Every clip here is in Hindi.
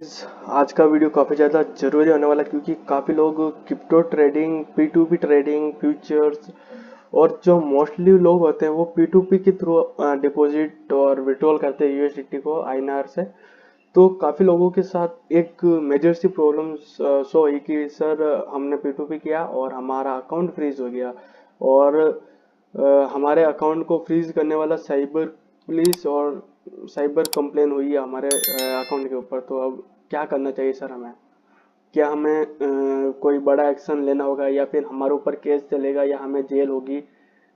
आज का वीडियो काफ़ी ज़्यादा ज़रूरी होने वाला है क्योंकि काफ़ी लोग crypto trading, P2P trading, futures और जो मोस्टली लोग होते हैं वो P2P के थ्रू डिपॉजिट और विड्रॉल करते हैं यूएसडीटी को आईएनआर से। तो काफ़ी लोगों के साथ एक मेजर सी प्रॉब्लम शो हुई कि सर हमने P2P किया और हमारा अकाउंट फ्रीज हो गया और हमारे अकाउंट को फ्रीज करने वाला साइबर पुलिस और साइबर कंप्लेन हुई है हमारे अकाउंट के ऊपर। तो अब क्या करना चाहिए सर हमें? क्या हमें कोई बड़ा एक्शन लेना होगा या फिर हमारे ऊपर केस चलेगा या हमें जेल होगी?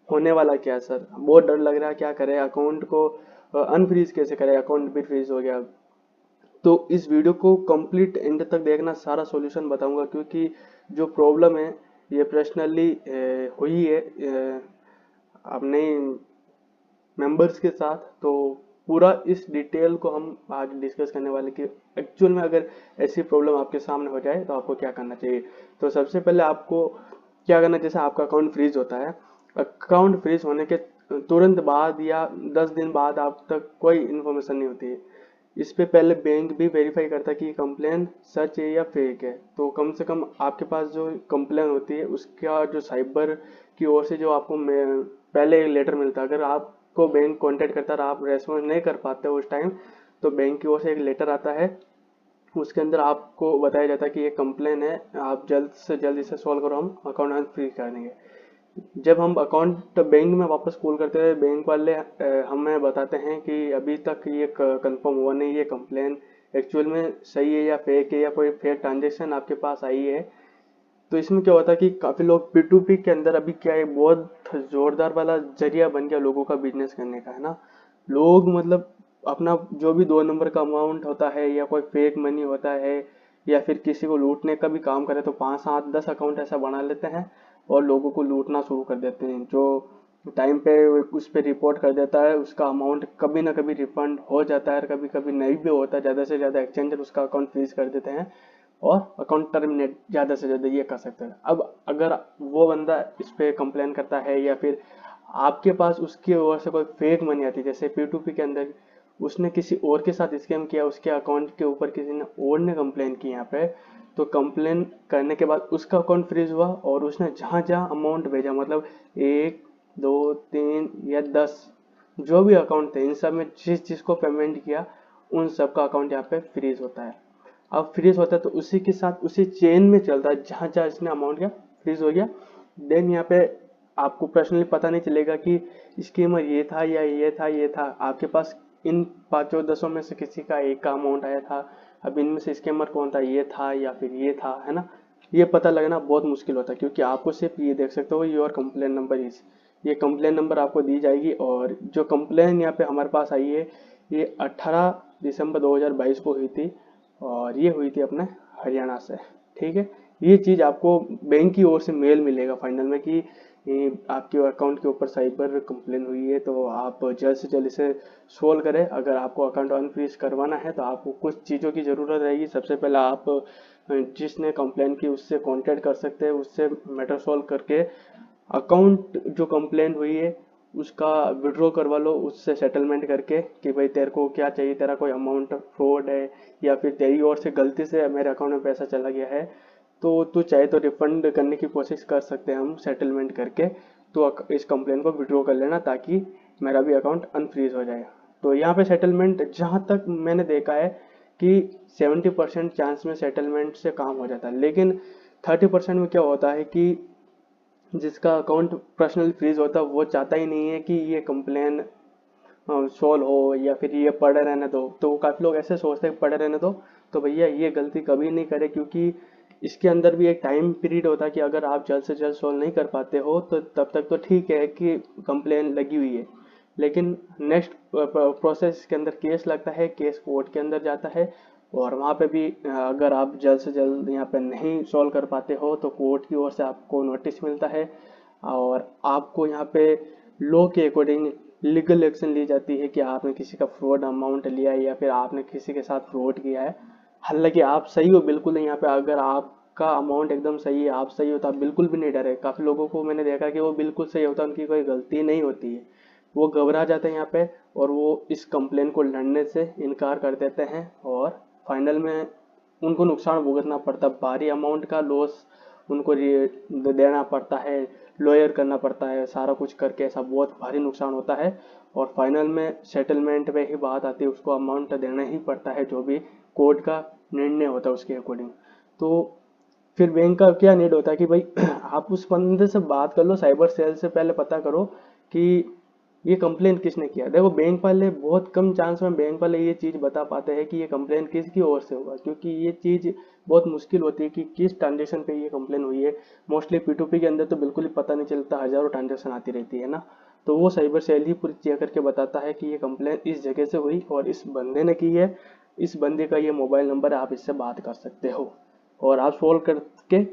होने वाला क्या है सर? बहुत डर लग रहा है, क्या करें? अकाउंट को अनफ्रीज कैसे करें? अकाउंट भी फ्रीज हो गया। तो इस वीडियो को कंप्लीट एंड तक देखना, सारा सॉल्यूशन बताऊंगा क्योंकि जो प्रॉब्लम है ये पर्सनली हुई है अपने मेंबर्स के साथ। तो पूरा इस डिटेल को हम आज डिस्कस करने वाले कि एक्चुअल में अगर ऐसी प्रॉब्लम आपके सामने हो जाए तो आपको क्या करना चाहिए। तो सबसे पहले आपको क्या करना है, जैसे आपका अकाउंट फ्रीज होता है, अकाउंट फ्रीज होने के तुरंत बाद या 10 दिन बाद आप तक कोई इन्फॉर्मेशन नहीं होती है। इस पे पहले बैंक भी वेरीफाई करता है कि कंप्लेन सच है या फेक है। तो कम से कम आपके पास जो कंप्लेन होती है उसका जो साइबर की ओर से जो आपको पहले एक लेटर मिलता है, अगर आपको बैंक कांटेक्ट करता है और आप रेस्पॉन्स नहीं कर पाते उस टाइम, तो बैंक की ओर से एक लेटर आता है। उसके अंदर आपको बताया जाता है कि ये कंप्लेन है, आप जल्द से जल्द इसे सॉल्व करो, हम अकाउंट फ्रीज कर देंगे। जब हम अकाउंट बैंक में वापस कॉल करते हैं, बैंक वाले हमें बताते हैं कि अभी तक ये कंफर्म हुआ नहीं, ये कंप्लेन एक्चुअल में सही है या फेक है या कोई फेक ट्रांजेक्शन आपके पास आई है। तो इसमें क्या होता है कि काफ़ी लोग P2P के अंदर अभी क्या है, बहुत जोरदार वाला जरिया बन गया लोगों का बिजनेस करने का, है ना। लोग मतलब अपना जो भी 2 नंबर का अमाउंट होता है या कोई फेक मनी होता है या फिर किसी को लूटने का भी काम करे तो 5, 7, 10 अकाउंट ऐसा बना लेते हैं और लोगों को लूटना शुरू कर देते हैं। जो टाइम पे उस पर रिपोर्ट कर देता है उसका अमाउंट कभी ना कभी रिफंड हो जाता है और कभी कभी नहीं भी होता है। ज़्यादा से ज़्यादा एक्सचेंजर उसका अकाउंट फ्रीज कर देते हैं और अकाउंट टर्मिनेट ज़्यादा से ज़्यादा ये कर सकते हैं। अब अगर वो बंदा इस पर कंप्लेन करता है या फिर आपके पास उसकी ओर से कोई फेक मनी आती है, जैसे P2P के अंदर उसने किसी और के साथ स्कैम किया, उसके अकाउंट के ऊपर किसी ने और ने कंप्लेन की यहाँ पे, तो कंप्लेन करने के बाद उसका अकाउंट फ्रीज हुआ और उसने जहाँ जहाँ अमाउंट भेजा, मतलब 1, 2, 3 या 10 जो भी अकाउंट थे, इन सब में जिस जिसको पेमेंट किया उन सब का अकाउंट यहाँ पे फ्रीज होता है। अब फ्रीज होता है तो उसी के साथ उसी चेन में चलता है, जहाँ जहाँ इसने अमाउंट किया फ्रीज हो गया। देन यहाँ पे आपको पर्सनली पता नहीं चलेगा कि स्कीमर ये था या ये था ये था। आपके पास इन 5 10 में से किसी का एक का अमाउंट आया था, अब इनमें से स्कैमर कौन था, ये था या फिर ये था, है ना। ये पता लगना बहुत मुश्किल होता है क्योंकि आपको सिर्फ ये देख सकते हो योर कंप्लेन नंबर इज, ये कंप्लेन नंबर आपको दी जाएगी। और जो कंप्लेन यहाँ पे हमारे पास आई है ये 18 दिसंबर 2022 को हुई थी और ये हुई थी अपने हरियाणा से। ठीक है, ये चीज़ आपको बैंक की ओर से मेल मिलेगा फाइनल में कि आपके अकाउंट के ऊपर साइबर कंप्लेन हुई है, तो आप जल्द से जल्द इसे सोल्व करें। अगर आपको अकाउंट अनफ्रीज करवाना है तो आपको कुछ चीज़ों की ज़रूरत रहेगी। सबसे पहले आप जिसने कंप्लेन की उससे कांटेक्ट कर सकते हैं, उससे मैटर सॉल्व करके अकाउंट जो कंप्लेन हुई है उसका विड्रॉ करवा लो, उससे सेटलमेंट करके कि भाई तेरे को क्या चाहिए, तेरा कोई अमाउंट फ्रॉड है या फिर तेरी ओर से गलती से मेरे अकाउंट में पैसा चला गया है, तो तू चाहे तो रिफंड करने की कोशिश कर सकते हैं हम सेटलमेंट करके। तो इस कंप्लेन को विड्रॉ कर लेना ताकि मेरा भी अकाउंट अनफ्रीज हो जाए। तो यहाँ पे सेटलमेंट जहाँ तक मैंने देखा है कि 70% चांस में सेटलमेंट से काम हो जाता है, लेकिन 30% में क्या होता है कि जिसका अकाउंट पर्सनल फ्रीज होता है वो चाहता ही नहीं है कि ये कंप्लेन सॉल्व हो या फिर ये पड़े रहने दो। तो काफ़ी लोग ऐसे सोचते हैं पड़े रहने दो, तो भैया ये गलती कभी नहीं करे क्योंकि इसके अंदर भी एक टाइम पीरियड होता है कि अगर आप जल्द से जल्द सॉल्व नहीं कर पाते हो तो तब तक तो ठीक है कि कंप्लेन लगी हुई है, लेकिन नेक्स्ट प्रोसेस के अंदर केस लगता है, केस कोर्ट के अंदर जाता है और वहाँ पे भी अगर आप जल्द से जल्द यहाँ पे नहीं सॉल्व कर पाते हो तो कोर्ट की ओर से आपको नोटिस मिलता है और आपको यहाँ पे लॉ के अकॉर्डिंग लीगल एक्शन ली जाती है कि आपने किसी का फ्रॉड अमाउंट लिया है या फिर आपने किसी के साथ फ्रॉड किया है। हालांकि आप सही हो बिल्कुल, यहाँ पे अगर आपका अमाउंट एकदम सही है, आप सही हो तो आप बिल्कुल भी नहीं डरे। काफ़ी लोगों को मैंने देखा कि वो बिल्कुल सही होता है, उनकी कोई गलती नहीं होती है, वो घबरा जाते हैं यहाँ पे और वो इस कंप्लेन को लड़ने से इनकार कर देते हैं और फाइनल में उनको नुकसान भुगतना पड़ता है, भारी अमाउंट का लॉस उनको देना पड़ता है, लॉयर करना पड़ता है, सारा कुछ करके ऐसा बहुत भारी नुकसान होता है। और फाइनल में सेटलमेंट पे ही बात आती है, उसको अमाउंट देना ही पड़ता है जो भी कोर्ट का निर्णय होता है उसके अकॉर्डिंग। तो फिर बैंक का क्या नीड होता है कि भाई आप उस बंदे से बात कर लो, साइबर सेल से पहले पता करो कि ये कंप्लेन किसने किया। देखो बैंक वाले बहुत कम चांस में बैंक वाले ये चीज़ बता पाते हैं कि ये कंप्लेन किसकी ओर से हुआ, क्योंकि ये चीज़ बहुत मुश्किल होती है कि किस ट्रांजेक्शन पे ये कंप्लेन हुई है। मोस्टली P2P के अंदर तो बिल्कुल ही पता नहीं चलता, हज़ारों ट्रांजेक्शन आती रहती है ना। तो वो साइबर सेल ही पूरी चेक करके बताता है कि ये कंप्लेन इस जगह से हुई और इस बंदे ने की है, इस बंदे का ये मोबाइल नंबर है, आप इससे बात कर सकते हो और आप सोल्व करके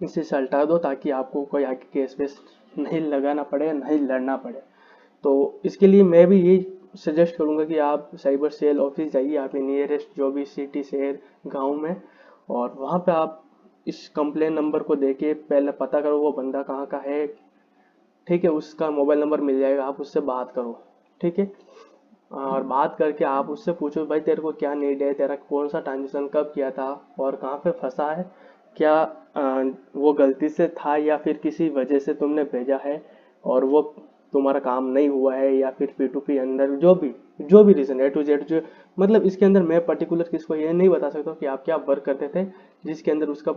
इसे सलटा दो, ताकि आपको कोई आगे केस वेस नहीं लगाना पड़े, नहीं लड़ना पड़े। तो इसके लिए मैं भी यही सजेस्ट करूंगा कि आप साइबर सेल ऑफिस जाइए, आपके नियरेस्ट जो भी सिटी शहर गांव में, और वहाँ पे आप इस कंप्लेन नंबर को देके पहले पता करो वो बंदा कहाँ का है। ठीक है, उसका मोबाइल नंबर मिल जाएगा, आप उससे बात करो। ठीक है, और बात करके आप उससे पूछो भाई तेरे को क्या नीड है, तेरा कौन सा ट्रांजेक्शन कब किया था और कहाँ पे फंसा है, क्या वो गलती से था या फिर किसी वजह से तुमने भेजा है और वो तुम्हारा काम नहीं हुआ है, या फिर P2P अंदर जो भी रीज़न A to Z जो, मतलब इसके अंदर मैं पर्टिकुलर किसको ये नहीं बता सकता कि आप क्या वर्क करते थे जिसके अंदर उसका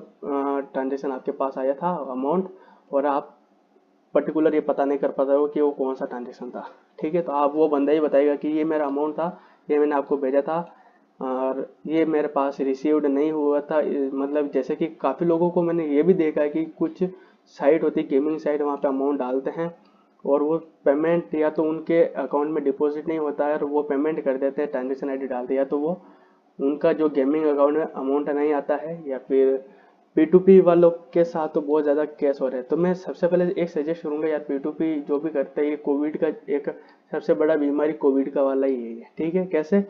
ट्रांजेक्शन आपके पास आया था अमाउंट, और आप पर्टिकुलर ये पता नहीं कर पाता हो कि वो कौन सा ट्रांजेक्शन था। ठीक है, तो आप वो बंदा ही बताएगा कि ये मेरा अमाउंट था, ये मैंने आपको भेजा था और ये मेरे पास रिसीव्ड नहीं हुआ था। मतलब जैसे कि काफ़ी लोगों को मैंने ये भी देखा है कि कुछ साइट होती है गेमिंग साइट, वहाँ पे अमाउंट डालते हैं और वो पेमेंट या तो उनके अकाउंट में डिपॉजिट नहीं होता है और वो पेमेंट कर देते हैं, ट्रांजेक्शन आईडी डालते हैं, या तो वो उनका जो गेमिंग अकाउंट में अमाउंट नहीं आता है, या फिर P2P वालों के साथ तो बहुत ज़्यादा केस हो रहे हैं। तो मैं सबसे पहले एक सजेस्ट करूंगा यार, P2P जो भी करते हैं, ये कोविड का एक सबसे बड़ा बीमारी कोविड का वाला ही है। ठीक है, कैसे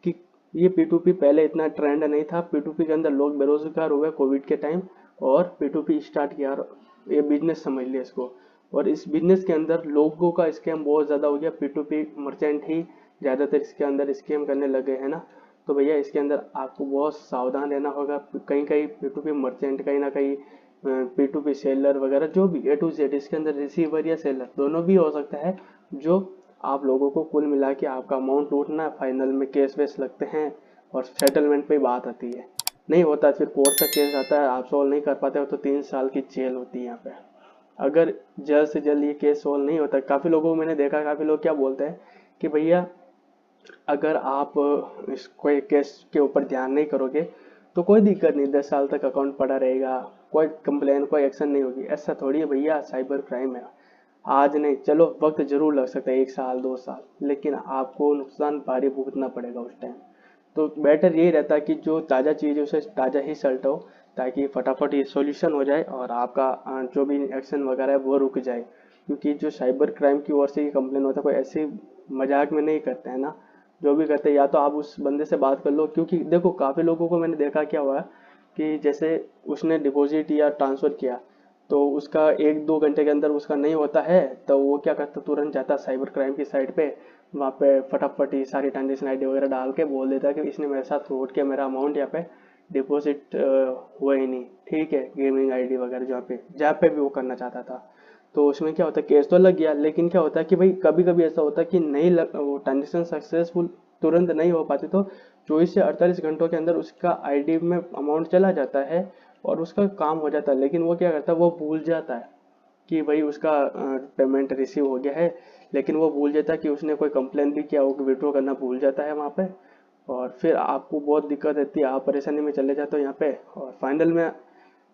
कि ये P2P पहले इतना ट्रेंड नहीं था, P2P के अंदर लोग बेरोजगार हुए कोविड के टाइम और P2P स्टार्ट किया, ये बिजनेस समझ लिया इसको। और इस बिजनेस के अंदर लोगों का स्कैम बहुत ज़्यादा हो गया, P2P मर्चेंट ही ज़्यादातर इसके अंदर स्कैम करने लगे हैं ना। तो भैया इसके अंदर आपको बहुत सावधान रहना होगा। कहीं कहीं P2P मर्चेंट, कहीं ना कहीं P2P सेलर वगैरह, जो भी A to Z इसके अंदर रिसीवर या सेलर दोनों भी हो सकता है, जो आप लोगों को कुल मिला के आपका अमाउंट लूटना है, फाइनल में केस वेस लगते हैं और सेटलमेंट पे बात आती है। नहीं होता फिर कोर्ट तक केस आता है, आप सॉल्व नहीं कर पाते हो तो 3 साल की जेल होती है यहाँ पे। अगर जल्द से जल्द ये केस सॉल्व नहीं होता, काफ़ी लोगों को मैंने देखा, काफ़ी लोग क्या बोलते हैं कि भैया अगर आप इस कोई केस के ऊपर ध्यान नहीं करोगे तो कोई दिक्कत नहीं, 10 साल तक अकाउंट पड़ा रहेगा, कोई कंप्लेन कोई एक्शन नहीं होगी। ऐसा थोड़ी है भैया, साइबर क्राइम है। आज नहीं, चलो वक्त जरूर लग सकता है, 1 साल 2 साल, लेकिन आपको नुकसान भारी भुगतना पड़ेगा उस टाइम। तो बेटर यही रहता है कि जो ताज़ा चीज़ है उसे ताज़ा ही सलटो, ताकि फटाफट ये सॉल्यूशन हो जाए और आपका जो भी एक्शन वगैरह है वो रुक जाए। क्योंकि जो साइबर क्राइम की ओर से ये कंप्लेन होता है, कोई ऐसे मजाक में नहीं करते हैं ना। जो भी करते हैं या तो आप उस बंदे से बात कर लो, क्योंकि देखो काफ़ी लोगों को मैंने देखा क्या हुआ कि जैसे उसने डिपॉजिट या ट्रांसफ़र किया तो उसका 1-2 घंटे के अंदर उसका नहीं होता है, तो वो क्या करता, तुरंत जाता साइबर क्राइम की साइट पे, वहाँ पे फटाफट ही सारी ट्रांजेक्शन आईडी वगैरह डाल के बोल देता है कि इसने मेरे साथ फ्रॉड किया, मेरा अमाउंट यहाँ पे डिपॉजिट हुआ ही नहीं। ठीक है, गेमिंग आईडी वगैरह जहाँ पे भी वो करना चाहता था। तो उसमें क्या होता है, केस तो लग गया, लेकिन क्या होता है कि भाई कभी कभी ऐसा होता है कि नहीं वो ट्रांजेक्शन सक्सेसफुल तुरंत नहीं हो पाती, तो 24 से 48 घंटों के अंदर उसका आईडी में अमाउंट चला जाता है और उसका काम हो जाता है। लेकिन वो क्या करता है, वो भूल जाता है कि भाई उसका पेमेंट रिसीव हो गया है, लेकिन वो भूल जाता है कि उसने कोई कंप्लेन भी किया, वो विड्रॉ करना भूल जाता है वहाँ पे, और फिर आपको बहुत दिक्कत रहती है, आप परेशानी में चले जाते हो यहाँ पे। और फाइनल में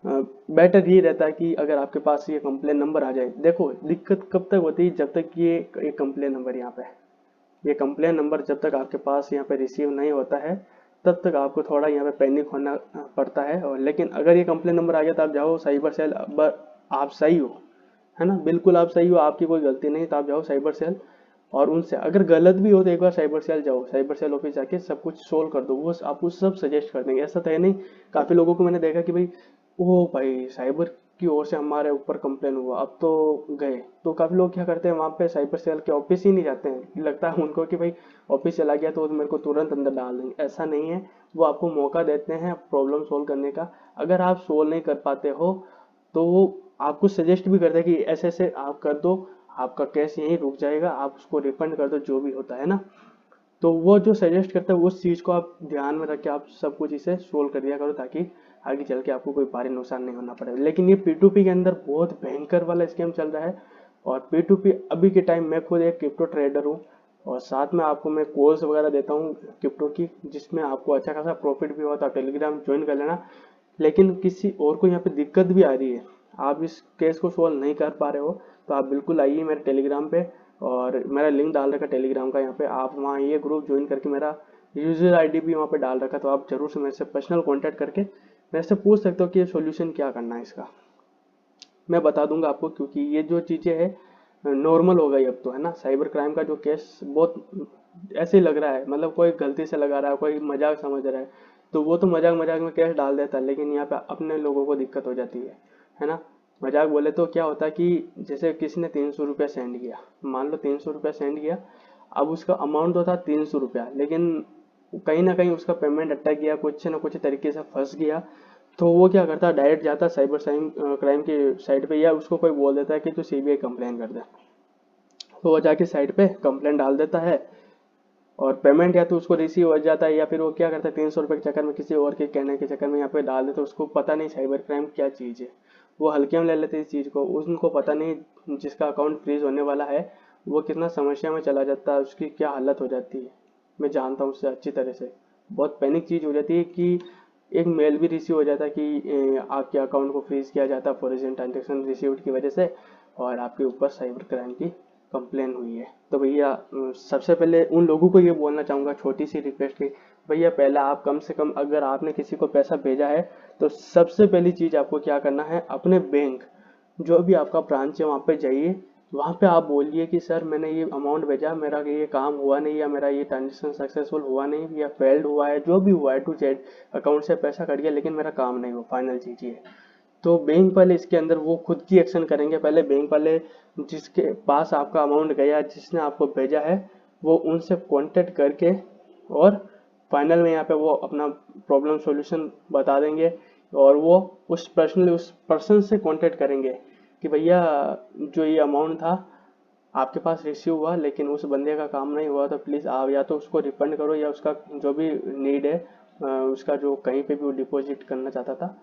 बेटर ये रहता है कि अगर आपके पास ये कंप्लेन नंबर आ जाए। देखो दिक्कत कब तक होती है, जब तक ये कंप्लेन नंबर यहाँ पे, ये कंप्लेन नंबर जब तक आपके पास यहाँ पे रिसीव नहीं होता है तब तक आपको थोड़ा यहाँ पे पैनिक होना पड़ता है। और लेकिन अगर ये कंप्लेन नंबर आ गया तो आप जाओ साइबर सेल, अब आप सही हो, है ना, बिल्कुल आप सही हो, आपकी कोई गलती नहीं, तो आप जाओ साइबर सेल और उनसे अगर गलत भी हो तो एक बार साइबर सेल जाओ, साइबर सेल ऑफिस जाके सब कुछ सोल्व कर दो, वो आपको सब सजेस्ट कर देंगे। ऐसा तो है नहीं, काफ़ी लोगों को मैंने देखा कि भाई ओ भाई साइबर की ओर से हमारे ऊपर कंप्लेन हुआ, अब तो गए। तो काफ़ी लोग क्या करते हैं, वहाँ पे साइबर सेल के ऑफिस ही नहीं जाते हैं, लगता है उनको कि भाई ऑफिस चला गया तो मेरे को तुरंत अंदर डाल देंगे। ऐसा नहीं है, वो आपको मौका देते हैं प्रॉब्लम सोल्व करने का। अगर आप सोल्व नहीं कर पाते हो तो वो आपको सजेस्ट भी करते हैं कि ऐसे ऐसे आप कर दो, आपका केस यहीं रुक जाएगा, आप उसको रिफंड कर दो, जो भी होता है ना। तो वो जो सजेस्ट करता है उस चीज़ को आप ध्यान में रख के आप सब कुछ इसे सोल्व कर दिया करो, ताकि आगे चल के आपको कोई भारी नुकसान नहीं होना पड़े। लेकिन ये P2P के अंदर बहुत भयंकर वाला स्कैम चल रहा है। और P2P अभी के टाइम मैं खुद एक क्रिप्टो ट्रेडर हूँ, और साथ में आपको मैं कोर्स वगैरह देता हूँ क्रिप्टो की, जिसमें आपको अच्छा खासा प्रॉफिट भी होता है। टेलीग्राम ज्वाइन कर लेना। लेकिन किसी और को यहाँ पे दिक्कत भी आ रही है, आप इस केस को सॉल्व नहीं कर पा रहे हो, तो आप बिल्कुल आइए मेरे टेलीग्राम पे, और मेरा लिंक डाल रखा टेलीग्राम का यहाँ पे, आप वहाँ ये ग्रुप ज्वाइन करके मेरा यूजर आईडी भी वहाँ पे डाल रखा, तो आप जरूर से मेरे से पर्सनल कांटेक्ट करके मेरे से पूछ सकते हो कि ये सोल्यूशन क्या करना है इसका, मैं बता दूंगा आपको। क्योंकि ये जो चीज़ें है नॉर्मल हो गई अब तो, है ना। साइबर क्राइम का जो केस बहुत ऐसे ही लग रहा है, मतलब कोई गलती से लगा रहा है, कोई मजाक समझ रहा है, तो वो तो मजाक मजाक में केस डाल देता है, लेकिन यहाँ पे अपने लोगों को दिक्कत हो जाती है ना। मजाक बोले तो क्या होता है कि जैसे किसी ने 300 रुपया सेंड किया, मान लो 300 रुपया सेंड किया, अब उसका अमाउंट तो था 300 रुपया, लेकिन कहीं ना कहीं उसका पेमेंट अटक गया, कुछ ना कुछ तरीके से फंस गया, तो वो क्या करता है, डायरेक्ट जाता है साइबर क्राइम की साइट पे, या उसको कोई बोल देता है कि तू सीबीआई कंप्लेन कर दे, तो वो जाके साइट पे कंप्लेन डाल देता है, और पेमेंट या तो उसको रिसीव हो जाता है, या फिर वो क्या करता है 300 रुपये के चक्कर में किसी और के कहने के चक्कर में यहाँ पे डाल देता है। उसको पता नहीं साइबर क्राइम क्या चीज़ है, वो हल्के में ले लेते हैं इस चीज़ को, उनको पता नहीं जिसका अकाउंट फ्रीज होने वाला है वो कितना समस्या में चला जाता है, उसकी क्या हालत हो जाती है। मैं जानता हूँ उससे अच्छी तरह से, बहुत पैनिक चीज़ हो जाती है कि एक मेल भी रिसीव हो जाता है कि आपके अकाउंट को फ्रीज किया जाता है फॉरेन ट्रांजेक्शन रिसीव्ड की वजह से, और आपके ऊपर साइबर क्राइम की कंप्लेन हुई है। तो भैया सबसे पहले उन लोगों को ये बोलना चाहूँगा, छोटी सी रिक्वेस्ट की, भैया पहला आप कम से कम अगर आपने किसी को पैसा भेजा है, तो सबसे पहली चीज़ आपको क्या करना है, अपने बैंक जो भी आपका ब्रांच है वहाँ पे जाइए, वहाँ पे आप बोलिए कि सर मैंने ये अमाउंट भेजा, मेरा ये काम हुआ नहीं, या मेरा ये ट्रांजेक्शन सक्सेसफुल हुआ नहीं, या फेल्ड हुआ है, जो भी हुआ है टू जेड, अकाउंट से पैसा कट गया लेकिन मेरा काम नहीं हुआ, फाइनल चीज़ ये। तो बैंक वाले इसके अंदर वो खुद की एक्शन करेंगे। पहले बैंक वाले जिसके पास आपका अमाउंट गया, जिसने आपको भेजा है, वो उनसे कांटेक्ट करके, और फाइनल में यहाँ पे वो अपना प्रॉब्लम सॉल्यूशन बता देंगे, और वो उस पर्सन से कांटेक्ट करेंगे कि भैया जो ये अमाउंट था आपके पास रिसीव हुआ, लेकिन उस बंदे का काम नहीं हुआ, तो प्लीज़ आप या तो उसको रिफंड करो, या उसका जो भी नीड है उसका जो कहीं पे भी वो डिपॉजिट करना चाहता था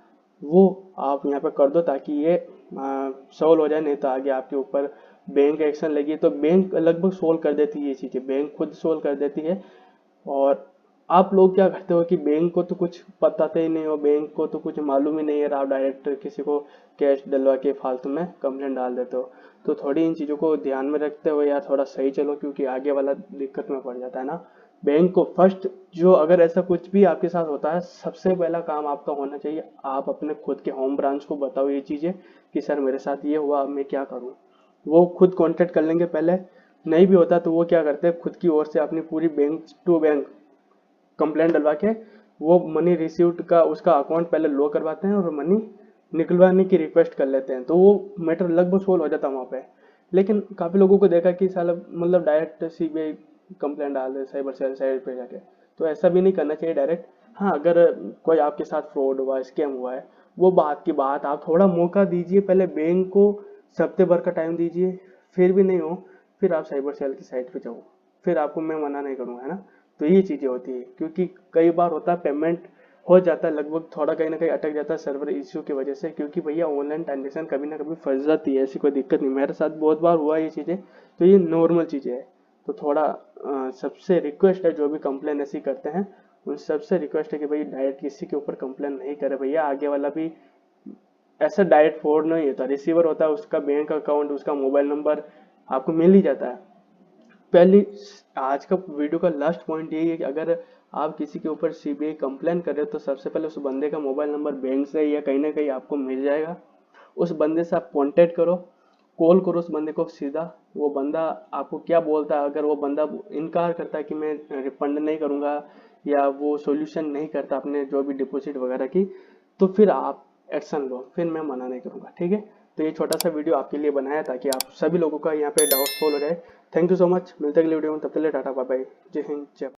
वो आप यहाँ पे कर दो, ताकि ये सॉल्व हो जाए। नहीं तो आगे आपके ऊपर बैंक एक्शन लगी, तो बैंक लगभग सोल्व कर देती है ये चीज़ें, बैंक खुद सोल्व कर देती है। और आप लोग क्या करते हो कि बैंक को तो कुछ पता ही नहीं हो, बैंक को तो कुछ मालूम ही नहीं है, आप डायरेक्ट किसी को कैश डलवा के फालतू में कंप्लेंट डाल देते हो। तो थोड़ी इन चीज़ों को ध्यान में रखते हुए यार थोड़ा सही चलो, क्योंकि आगे वाला दिक्कत में पड़ जाता है ना। बैंक को फर्स्ट, जो अगर ऐसा कुछ भी आपके साथ होता है, सबसे पहला काम आपका होना चाहिए, आप अपने खुद के होम ब्रांच को बताओ ये चीज़ें कि सर मेरे साथ ये हुआ, अब मैं क्या करूँ। वो खुद कांटेक्ट कर लेंगे पहले, नहीं भी होता तो वो क्या करते हैं, खुद की ओर से अपनी पूरी बैंक टू बैंक कंप्लेंट डलवा के वो मनी रिसीव्ड का उसका अकाउंट पहले लो करवाते हैं, और मनी निकलवाने की रिक्वेस्ट कर लेते हैं, तो वो मैटर लगभग सोल्व हो जाता है वहाँ पे। लेकिन काफ़ी लोगों को देखा कि साला मतलब डायरेक्ट सीबीआई कंप्लेंट डाल दे साइबर सेल साइड पे जाके, तो ऐसा भी नहीं करना चाहिए डायरेक्ट। हाँ, अगर कोई आपके साथ फ्रॉड हुआ, स्कैम हुआ है, वो बात की बात, आप थोड़ा मौका दीजिए, पहले बैंक को हफ्ते भर का टाइम दीजिए, फिर भी नहीं हो, फिर आप साइबर सेल की साइट पे जाओ, फिर आपको मैं मना नहीं करूँगा, है ना। तो ये चीज़ें होती है, क्योंकि कई बार होता है पेमेंट हो जाता है, लगभग थोड़ा कहीं ना कहीं अटक जाता है सर्वर इश्यू की वजह से, क्योंकि भैया ऑनलाइन ट्रांजेक्शन कभी ना कभी फंस जाती है, ऐसी कोई दिक्कत नहीं, मेरे साथ बहुत बार हुआ ये चीज़ें, तो ये नॉर्मल चीज़ें है। तो थोड़ा सबसे रिक्वेस्ट है, जो भी कंप्लेन ऐसी करते हैं उन सबसे रिक्वेस्ट है कि भाई डायरेक्ट किसी के ऊपर कंप्लेन नहीं करे भैया, आगे वाला भी ऐसा डायरेक्ट फ्रॉड नहीं होता, रिसीवर होता है, उसका बैंक अकाउंट, उसका मोबाइल नंबर आपको मिल ही जाता है। पहली आज का वीडियो का लास्ट पॉइंट यही है कि अगर आप किसी के ऊपर सीबीआई कंप्लेन कर रहे हो, तो सबसे पहले उस बंदे का मोबाइल नंबर बैंक से या कहीं ना कहीं आपको मिल जाएगा, उस बंदे से आप कांटेक्ट करो, कॉल करो उस बंदे को सीधा, वो बंदा आपको क्या बोलता है, अगर वो बंदा इनकार करता है कि मैं रिफंड नहीं करूँगा, या वो सोल्यूशन नहीं करता अपने जो भी डिपॉजिट वगैरह की, तो फिर आप एक्शन लो, फिर मैं मना नहीं करूँगा, ठीक है। तो ये छोटा सा वीडियो आपके लिए बनाया ताकि आप सभी लोगों का यहाँ पे डाउट सॉल्व हो जाए। थैंक यू सो मच, मिलते हैं अगले वीडियो में, तब तक के लिए टाटा बाय बाय, जय हिंद जय भारत।